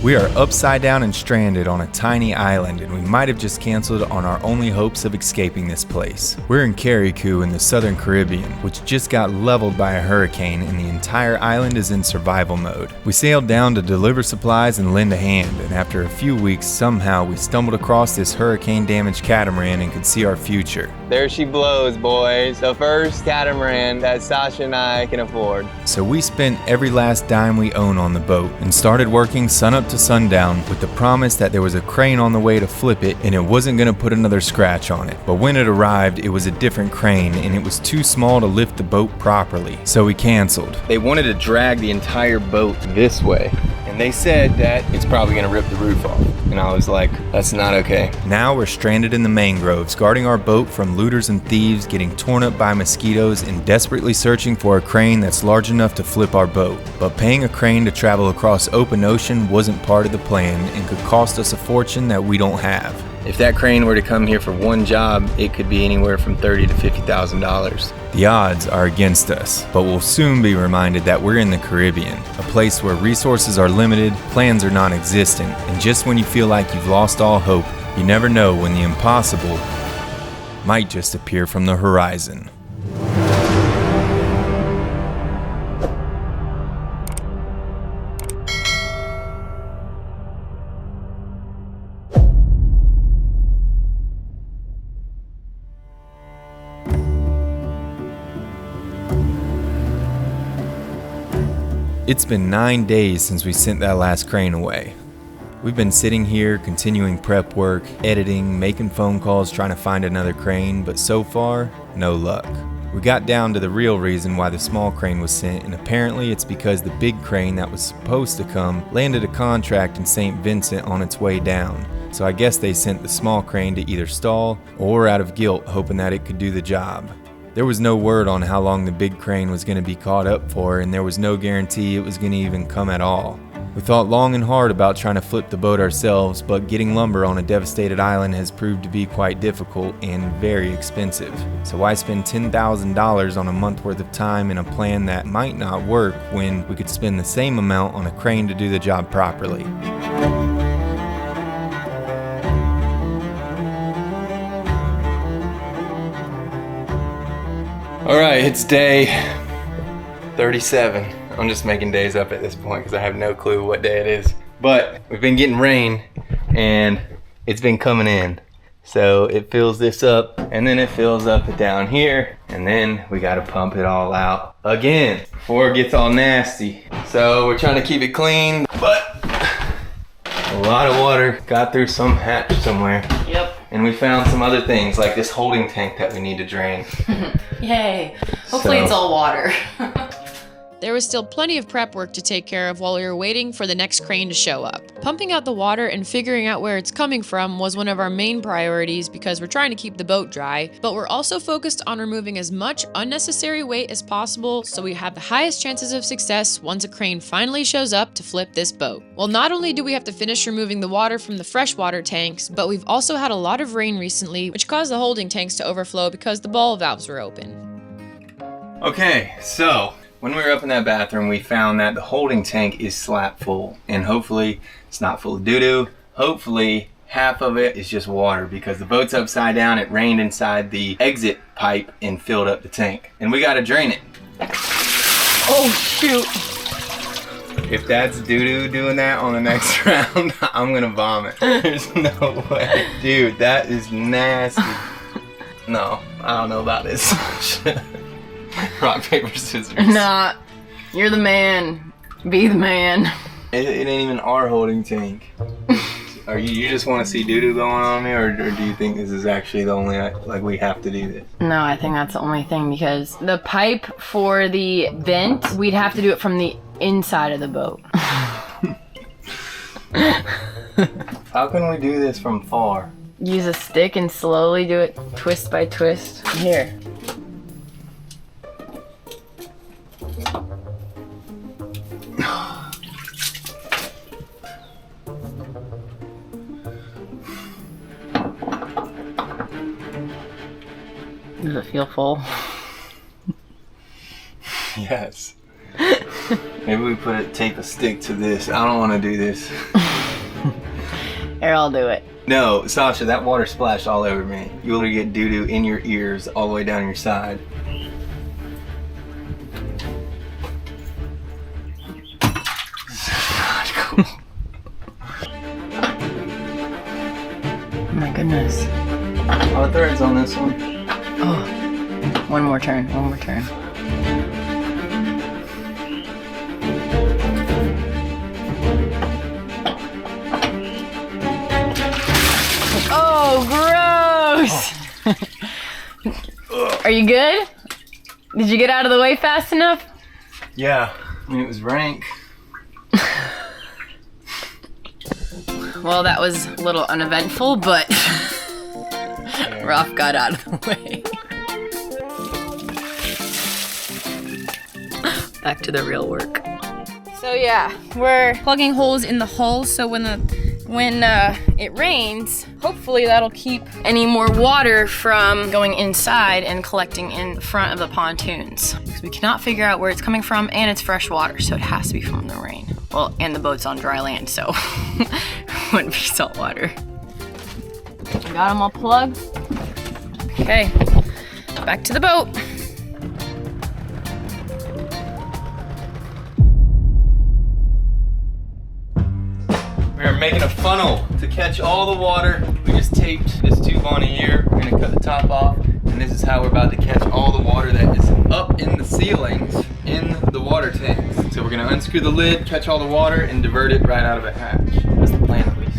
We are upside down and stranded on a tiny island, and we might have just canceled on our only hopes of escaping this place. We're in Carriacou in the southern Caribbean, which just got leveled by a hurricane, and the entire island is in survival mode. We sailed down to deliver supplies and lend a hand, and after a few weeks, somehow we stumbled across this hurricane-damaged catamaran and could see our future. There she blows, boys. The first catamaran that Sasha and I can afford. So we spent every last dime we own on the boat and started working sun up to sundown with the promise that there was a crane on the way to flip it and it wasn't going to put another scratch on it. But when it arrived, it was a different crane and it was too small to lift the boat properly, so we canceled. They wanted to drag the entire boat this way, and they said that it's probably going to rip the roof off. And I was like, that's not okay. Now we're stranded in the mangroves, guarding our boat from looters and thieves, getting torn up by mosquitoes, and desperately searching for a crane that's large enough to flip our boat. But paying a crane to travel across open ocean wasn't part of the plan and could cost us a fortune that we don't have. If that crane were to come here for one job, it could be anywhere from $30,000 to $50,000. The odds are against us, but we'll soon be reminded that we're in the Caribbean, a place where resources are limited, plans are non-existent, and just when you feel like you've lost all hope, you never know when the impossible might just appear from the horizon. It's been 9 days since we sent that last crane away. We've been sitting here, continuing prep work, editing, making phone calls, trying to find another crane, but so far, no luck. We got down to the real reason why the small crane was sent, and apparently it's because the big crane that was supposed to come landed a contract in St. Vincent on its way down. So I guess they sent the small crane to either stall or out of guilt, hoping that it could do the job. There was no word on how long the big crane was going to be caught up for, and there was no guarantee it was going to even come at all. We thought long and hard about trying to flip the boat ourselves, but getting lumber on a devastated island has proved to be quite difficult and very expensive. So why spend $10,000 on a month worth of time in a plan that might not work when we could spend the same amount on a crane to do the job properly? All right, it's day 37. I'm just making days up at this point because I have no clue what day it is. But we've been getting rain and it's been coming in. So it fills this up and then it fills up down here and then we got to pump it all out again before it gets all nasty. So we're trying to keep it clean, but a lot of water got through some hatch somewhere. Yep. And we found some other things like this holding tank that we need to drain. Yay. Hopefully it's all water. There was still plenty of prep work to take care of while we were waiting for the next crane to show up. Pumping out the water and figuring out where it's coming from was one of our main priorities because we're trying to keep the boat dry, but we're also focused on removing as much unnecessary weight as possible so we have the highest chances of success once a crane finally shows up to flip this boat. Well, not only do we have to finish removing the water from the freshwater tanks, but we've also had a lot of rain recently, which caused the holding tanks to overflow because the ball valves were open. Okay, so when we were up in that bathroom, we found that the holding tank is slap full, and hopefully it's not full of doo-doo. Hopefully half of it is just water because the boat's upside down. It rained inside the exit pipe and filled up the tank, and we got to drain it. Oh shoot. If that's doo-doo doing that on the next round, I'm gonna vomit. There's no way. Dude, that is nasty. No, I don't know about this. Rock, paper, scissors. Nah, you're the man. Be the man. It ain't even our holding tank. Are you just want to see doo-doo going on me, or do you think this is actually the only, like, we have to do this? No, I think that's the only thing because the pipe for the vent, we'd have to do it from the inside of the boat. How can we do this from far? Use a stick and slowly do it twist by twist. Here. Does it feel full? Yes. Maybe we tape a stick to this. I don't want to do this. Here, I'll do it. No, Sasha, that water splashed all over me. You literally get doo-doo in your ears all the way down your side. Oh my goodness. A lot of threads on this one. Oh, one more turn, one more turn. Oh, gross! Oh. Are you good? Did you get out of the way fast enough? Yeah, I mean, it was rank. Well, that was a little uneventful, but Ralph got out of the way. Back to the real work. So yeah, we're plugging holes in the hull so when it rains, hopefully that'll keep any more water from going inside and collecting in front of the pontoons. Because we cannot figure out where it's coming from, and it's fresh water, so it has to be from the rain. Well, and the boat's on dry land, so it wouldn't be salt water. Got them all plugged. Okay, back to the boat. We are making a funnel to catch all the water. We just taped this tube on here. We're gonna cut the top off, and this is how we're about to catch all the water that is up in the ceilings in the water tanks. So we're gonna unscrew the lid, catch all the water, and divert it right out of a hatch. That's the plan, at least.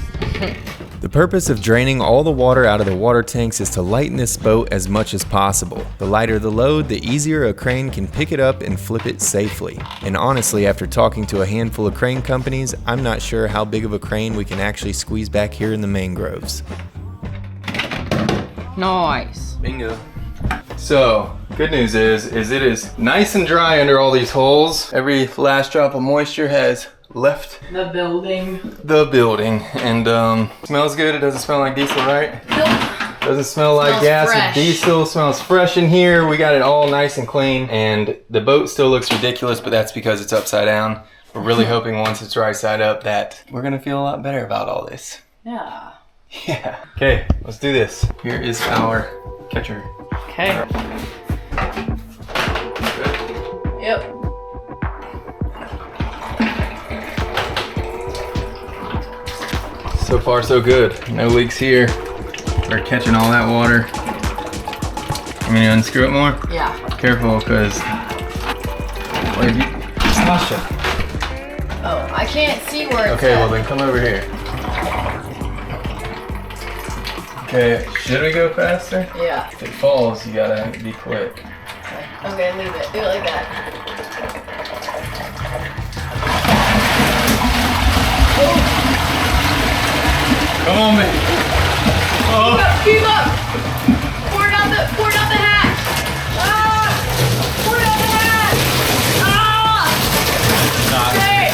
The purpose of draining all the water out of the water tanks is to lighten this boat as much as possible. The lighter the load, the easier a crane can pick it up and flip it safely. And honestly, after talking to a handful of crane companies, I'm not sure how big of a crane we can actually squeeze back here in the mangroves. Nice. Bingo. So, good news is it is nice and dry under all these holes. Every last drop of moisture has left The building. And smells good. It doesn't smell like diesel, right? Nope. Doesn't smell like Smells gas fresh. or diesel. Smells fresh in here. We got it all nice and clean, and the boat still looks ridiculous, but that's because it's upside down. We're really hoping once it's right side up that we're gonna feel a lot better about all this. Yeah. Yeah. Okay, let's do this. Here is our catcher. Okay. Yep. So far, so good. No leaks here. We're catching all that water. I'm gonna unscrew it more. Yeah. Careful, because Sasha. Oh, I can't see where it's Okay, well at. then come over here. Okay, should we go faster? Yeah. If it falls, you gotta be quick. Okay, leave it. Do it like that. Come on, man. Oh. Keep up! Pour it out the hatch! Ah! Pour it out the hatch! Ah! Okay!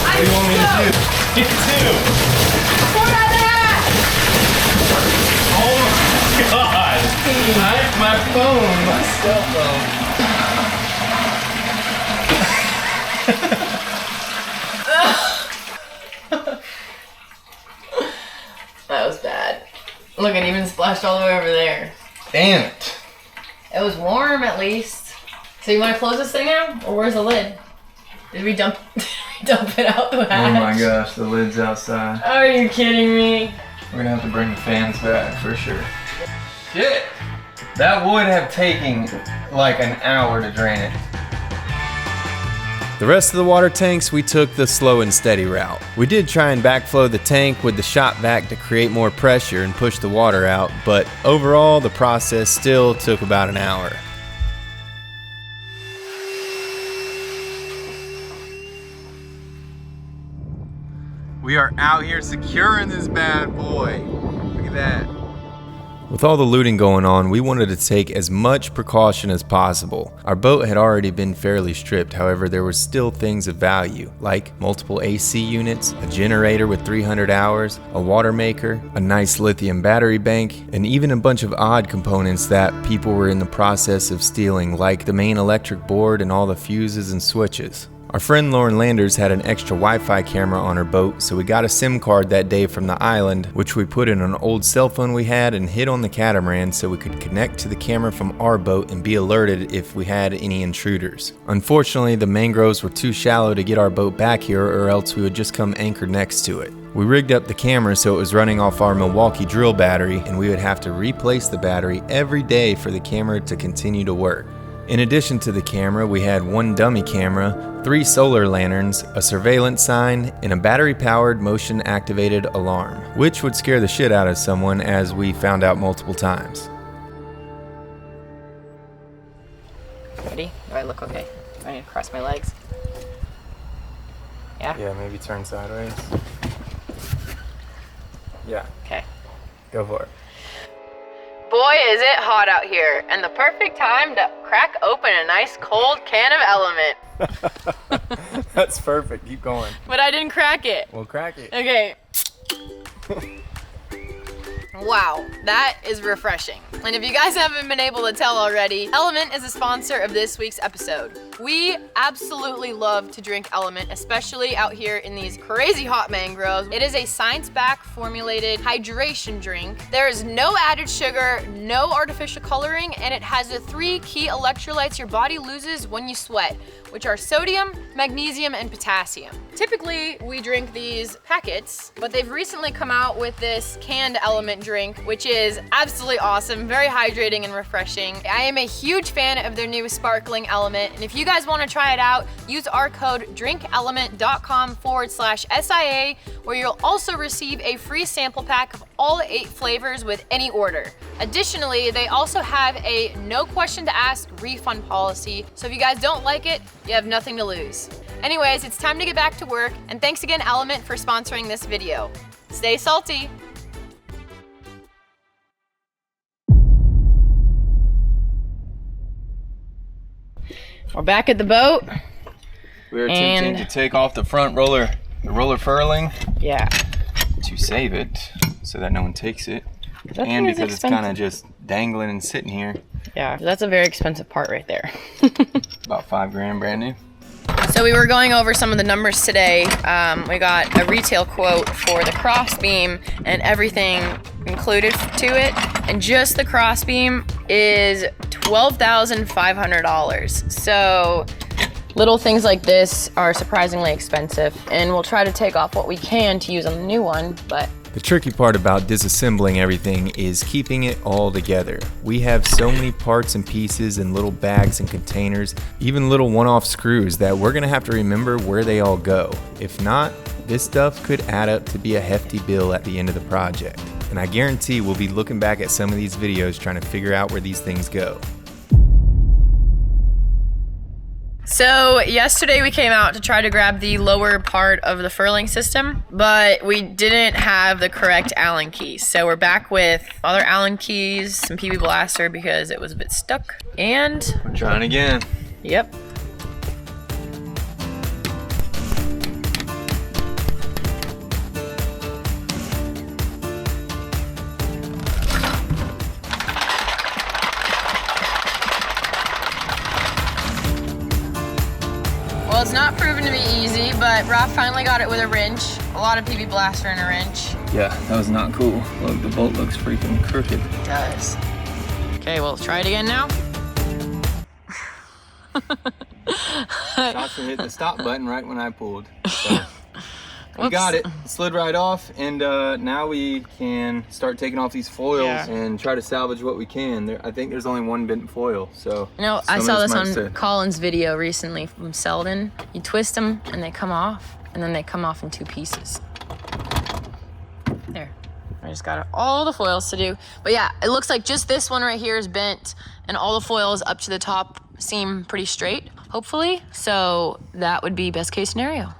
What do you want me to do? Get two. Pour it out the hatch! Oh my god! My phone, my cell phone. That was bad. Look, it even splashed all the way over there. Damn it. It was warm at least. So you want to close this thing now? Or where's the lid? Did we dump it out the hatch? Oh my gosh, the lid's outside. Are you kidding me? We're gonna have to bring the fans back for sure. Shit! That would have taken like an hour to drain it. The rest of the water tanks, we took the slow and steady route. We did try and backflow the tank with the shop vac to create more pressure and push the water out, but overall the process still took about an hour. We are out here securing this bad boy. Look at that. With all the looting going on, we wanted to take as much precaution as possible. Our boat had already been fairly stripped, however there were still things of value, like multiple AC units, a generator with 300 hours, a water maker, a nice lithium battery bank, and even a bunch of odd components that people were in the process of stealing, like the main electric board and all the fuses and switches. Our friend Lauren Landers had an extra Wi-Fi camera on her boat, so we got a SIM card that day from the island, which we put in an old cell phone we had and hid on the catamaran so we could connect to the camera from our boat and be alerted if we had any intruders. Unfortunately, the mangroves were too shallow to get our boat back here, or else we would just come anchored next to it. We rigged up the camera so it was running off our Milwaukee drill battery, and we would have to replace the battery every day for the camera to continue to work. In addition to the camera, we had one dummy camera, 3 solar lanterns, a surveillance sign, and a battery-powered motion-activated alarm, which would scare the shit out of someone, as we found out multiple times. Ready? Do I look okay? Do I need to cross my legs? Yeah? Yeah, maybe turn sideways. Yeah, Okay. go for it. Boy, is it hot out here, and the perfect time to crack open a nice cold can of Element. That's perfect, keep going. But I didn't crack it. We'll crack it. Okay. Wow, that is refreshing. And if you guys haven't been able to tell already, Element is a sponsor of this week's episode. We absolutely love to drink Element, especially out here in these crazy hot mangroves. It is a science-backed formulated hydration drink. There is no added sugar, no artificial coloring, and it has the 3 key electrolytes your body loses when you sweat, which are sodium, magnesium, and potassium. Typically, we drink these packets, but they've recently come out with this canned Element drink, which is absolutely awesome, very hydrating and refreshing. I am a huge fan of their new sparkling Element, and if you guys want to try it out, use our code drinkelement.com/SIA, where you'll also receive a free sample pack of all 8 flavors with any order. Additionally, they also have a no question to ask refund policy, so if you guys don't like it, you have nothing to lose. Anyways, it's time to get back to work, and thanks again Element for sponsoring this video. Stay salty. We're back at the boat. We're attempting to take off the front roller, the roller furling, Yeah. to save it so that no one takes it. That And thing is because it's kind of expensive. just dangling and sitting here. Yeah, that's a very expensive part right there. About $5 grand brand new. So we were going over some of the numbers today. We got a retail quote for the crossbeam and everything included to it. And just the crossbeam is $12,500. So little things like this are surprisingly expensive. And we'll try to take off what we can to use on the new one, but The tricky part about disassembling everything is keeping it all together. We have so many parts and pieces in little bags and containers, even little one-off screws, that we're gonna have to remember where they all go. If not, this stuff could add up to be a hefty bill at the end of the project. And I guarantee we'll be looking back at some of these videos trying to figure out where these things go. So yesterday we came out to try to grab the lower part of the furling system, but we didn't have the correct Allen keys. So we're back with other Allen keys, some PB blaster because it was a bit stuck, and We're trying again. yep. Well, it's not proven to be easy, but Rob finally got it with a wrench. A lot of PB blaster and a wrench. Yeah, that was not cool. Look, the bolt looks freaking crooked. It does. Okay, well, let's try it again now. Joshua hit the stop button right when I pulled. So. We got it. Slid right off, and now we can start taking off these foils and try to salvage what we can. I think there's only one bent foil, so. You know, I saw this on Colin's video recently from Selden. You twist them and they come off, and then they come off in 2 pieces. There. I just got all the foils to do. But yeah, it looks like just this one right here is bent, and all the foils up to the top seem pretty straight, hopefully. So that would be best case scenario.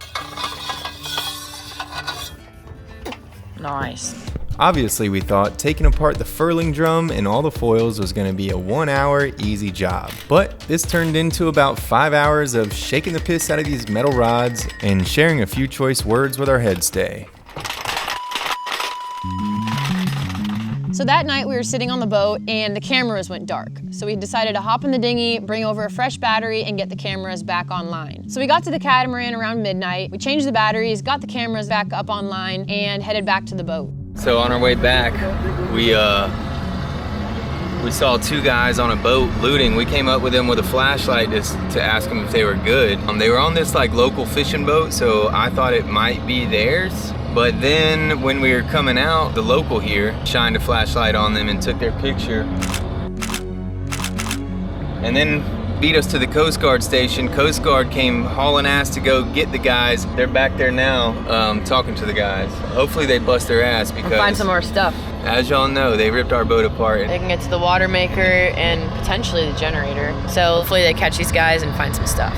Nice. Obviously, we thought taking apart the furling drum and all the foils was going to be a 1-hour easy job. But this turned into about 5 hours of shaking the piss out of these metal rods and sharing a few choice words with our headstay. So that night we were sitting on the boat and the cameras went dark. So we decided to hop in the dinghy, bring over a fresh battery, and get the cameras back online. So we got to the catamaran around midnight. We changed the batteries, got the cameras back up online, and headed back to the boat. So on our way back, we saw two guys on a boat looting. We came up with them with a flashlight just to ask them if they were good. They were on this like local fishing boat, so I thought it might be theirs. But then when we were coming out, the local here shined a flashlight on them and took their picture. And then beat us to the Coast Guard station. Coast Guard came hauling ass to go get the guys. They're back there now talking to the guys. Hopefully they bust their ass because And find some more stuff. as y'all know, they ripped our boat apart. They can get to the water maker and potentially the generator. So hopefully they catch these guys and find some stuff.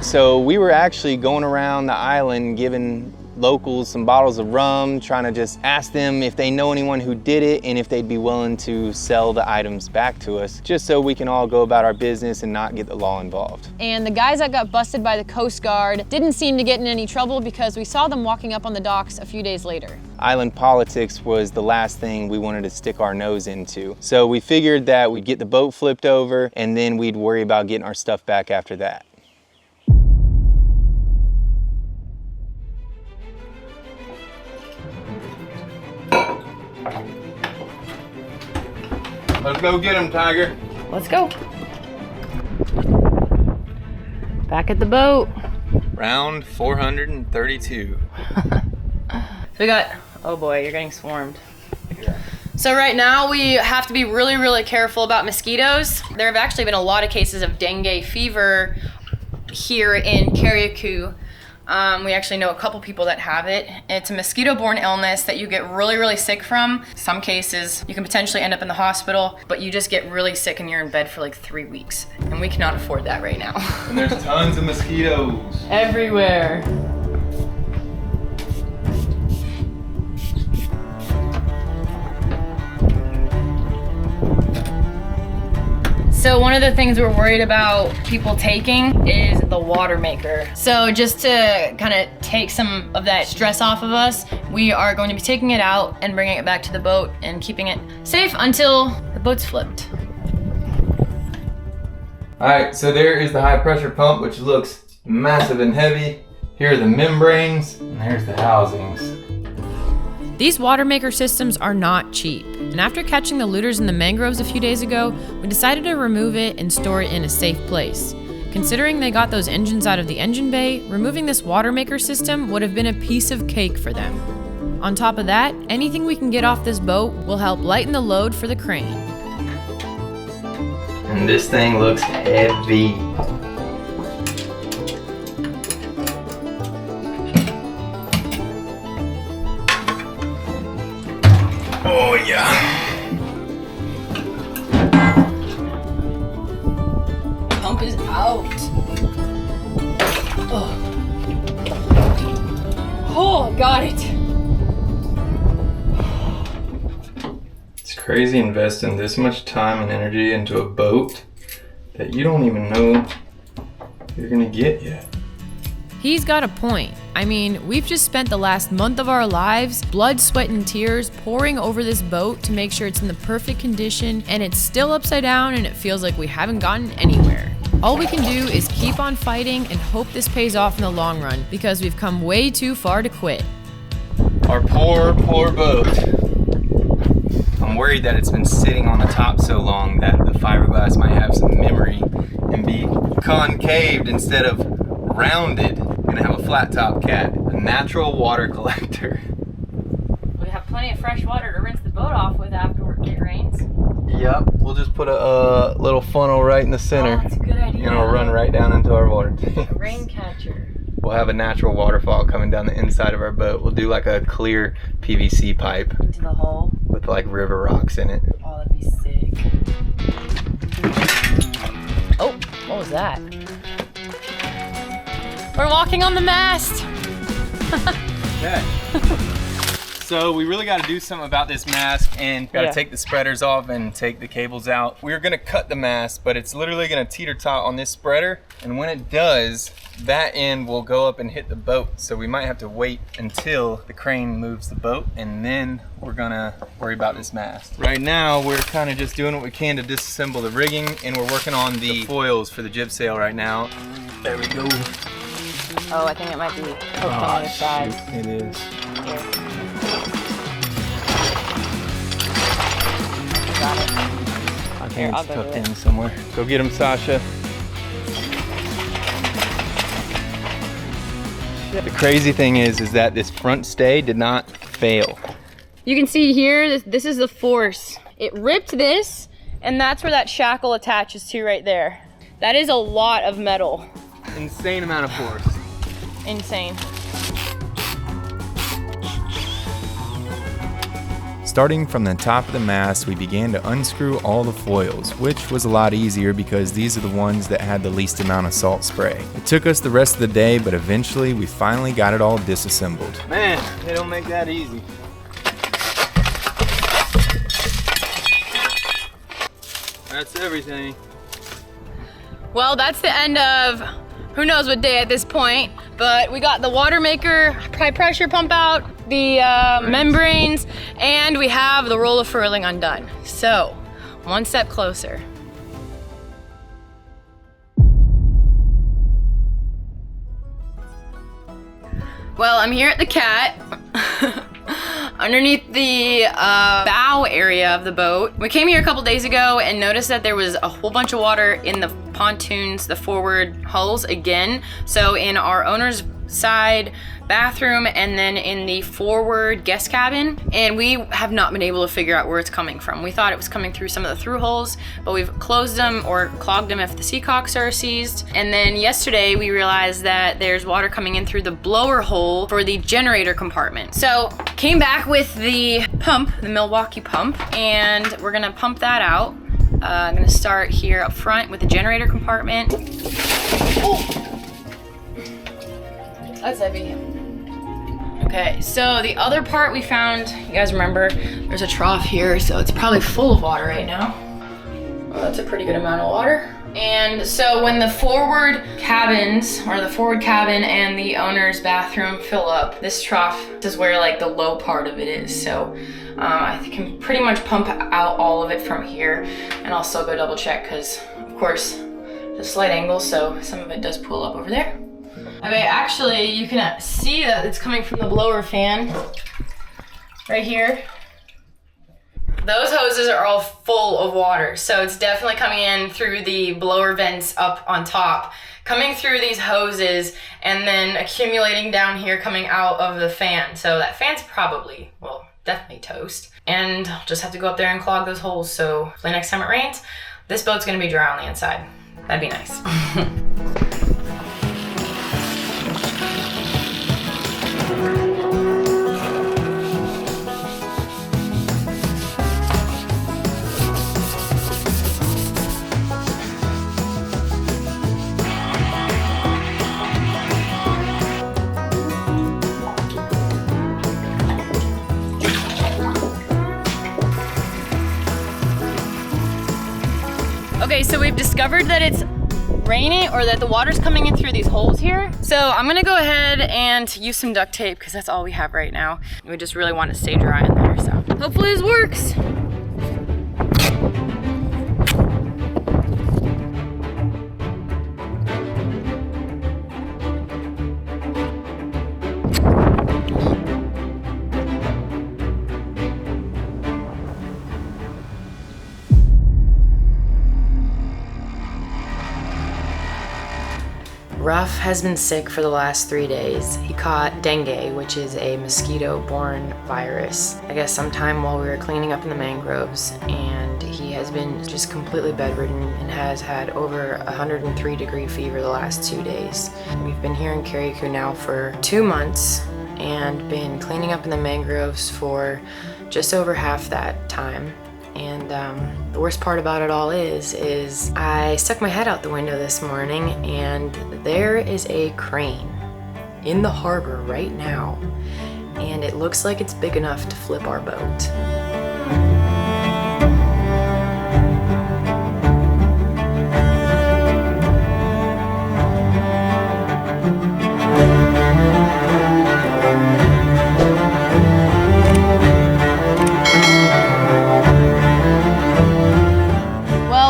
So we were actually going around the island giving locals some bottles of rum, trying to just ask them if they know anyone who did it and if they'd be willing to sell the items back to us, just so we can all go about our business and not get the law involved. And the guys that got busted by the Coast Guard didn't seem to get in any trouble because we saw them walking up on the docks a few days later. Island politics was the last thing we wanted to stick our nose into. So we figured that we'd get the boat flipped over and then we'd worry about getting our stuff back after that. Let's go get him, Tiger. Let's go. Back at the boat. Round 432. So we got, oh boy, you're getting swarmed. So right now we have to be really, really careful about mosquitoes. There have actually been a lot of cases of dengue fever here in Carriacou. We actually know a couple people that have it. It's a mosquito-borne illness that you get really, really sick from. Some cases, you can potentially end up in the hospital, but you just get really sick and you're in bed for like 3 weeks. And we cannot afford that right now. And there's tons of mosquitoes. Everywhere. So one of the things we're worried about people taking is the water maker. So just to kind of take some of that stress off of us, we are going to be taking it out and bringing it back to the boat and keeping it safe until the boat's flipped. All right, so there is the high pressure pump, which looks massive and heavy. Here are the membranes, and there's the housings. These water maker systems are not cheap, and after catching the looters in the mangroves a few days ago, we decided to remove it and store it in a safe place. Considering they got those engines out of the engine bay, removing this water maker system would have been a piece of cake for them. On top of that, anything we can get off this boat will help lighten the load for the crane. And this thing looks heavy. Oh yeah. Pump is out. Oh, got it. It's crazy investing this much time and energy into a boat that you don't even know you're gonna get yet. He's got a point. I mean, we've just spent the last month of our lives, blood, sweat, and tears pouring over this boat to make sure it's in the perfect condition, and it's still upside down and it feels like we haven't gotten anywhere. All we can do is keep on fighting and hope this pays off in the long run, because we've come way too far to quit. Our poor, poor boat. I'm worried that it's been sitting on the top so long that the fiberglass might have some memory and be concaved instead of rounded. We're gonna have a flat top cat, a natural water collector. We have plenty of fresh water to rinse the boat off with after it rains. Yep, we'll just put a little funnel right in the center. Oh, that's a good idea. And it'll run right down into our water tank. A rain catcher. We'll have a natural waterfall coming down the inside of our boat. We'll do like a clear PVC pipe Into the hole. with like river rocks in it. Oh, that'd be sick. Oh, what was that? We're walking on the mast. Okay. So we really got to do something about this mast and got to take the spreaders off and take the cables out. We're going to cut the mast, but it's literally going to teeter-tot on this spreader. And when it does, that end will go up and hit the boat. So we might have to wait until the crane moves the boat, and then we're going to worry about this mast. Right now, we're kind of just doing what we can to disassemble the rigging, and we're working on the foils for the jib sail right now. There we go. Oh, I think it might be hooked on the side. It is. Here. Got it. I think Here, I'll it's go tucked with it. in somewhere. Go get him, Sasha. The crazy thing is that this front stay did not fail. You can see here, this is the force. It ripped this, and that's where that shackle attaches to right there. That is a lot of metal. Insane amount of force. Insane. Starting from the top of the mast, we began to unscrew all the foils, which was a lot easier because these are the ones that had the least amount of salt spray. It took us the rest of the day, but eventually we finally got it all disassembled. Man, they don't make that easy. That's everything. Well, that's the end of who knows what day at this point, but we got the water maker, high pressure pump out, the membranes, and we have the roll of furling undone. So, one step closer. Well, I'm here at the Cat. Underneath the bow area of the boat. We came here a couple days ago and noticed that there was a whole bunch of water in the pontoons, the forward hulls again. So in our owner's side bathroom and then in the forward guest cabin, and we have not been able to figure out where it's coming from. We thought it was coming through some of the through holes, but we've closed them or clogged them if the seacocks are seized. And then yesterday we realized that there's water coming in through the blower hole for the generator compartment. So came back with the pump, the Milwaukee pump, and we're gonna pump that out. I'm gonna start here up front with the generator compartment. Oh! That's heavy. Okay, so the other part we found, you guys remember, there's a trough here, so it's probably full of water right now. Well, that's a pretty good amount of water. And so when the forward cabins, or the forward cabin and the owner's bathroom fill up, this trough is where like the low part of it is. So I can pretty much pump out all of it from here, and I'll still go double check because, of course, it's a slight angle, so some of it does pull up over there. Okay, actually, you can see that it's coming from the blower fan right here. Those hoses are all full of water, so it's definitely coming in through the blower vents up on top, coming through these hoses, and then accumulating down here, coming out of the fan. So that fan's probably, well, definitely toast. And I'll just have to go up there and clog those holes, so hopefully next time it rains, this boat's gonna be dry on the inside. That'd be nice. Okay, so we've discovered that it's raining, or that the water's coming in through these holes here. So I'm gonna go ahead and use some duct tape because that's all we have right now. We just really want to stay dry in there, so hopefully this works. Ruff has been sick for the last 3 days. He caught dengue, which is a mosquito-borne virus, I guess sometime while we were cleaning up in the mangroves, and he has been just completely bedridden and has had over 103-degree fever the last 2 days. We've been here in Carriacou now for 2 months and been cleaning up in the mangroves for just over half that time. And the worst part about it all is I stuck my head out the window this morning and there is a crane in the harbor right now. and it looks like it's big enough to flip our boat.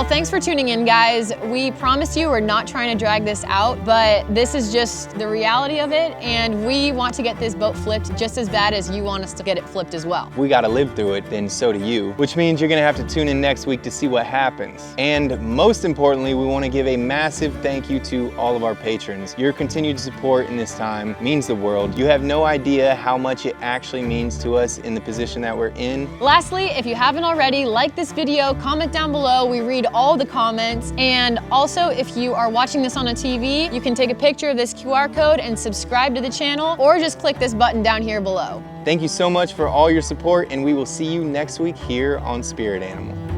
Thanks for tuning in, guys. We promise you we're not trying to drag this out, but this is just the reality of it, and we want to get this boat flipped just as bad as you want us to get it flipped as well. We gotta live through it, then so do you, which means you're gonna have to tune in next week to see what happens. And most importantly, we wanna give a massive thank you to all of our patrons. Your continued support in this time means the world. You have no idea how much it actually means to us in the position that we're in. Lastly, if you haven't already, like this video, comment down below. We read all the comments. And also, if you are watching this on a TV, you can take a picture of this QR code and subscribe to the channel, or just click this button down here below. Thank you so much for all your support, and we will see you next week here on Spirit Animal.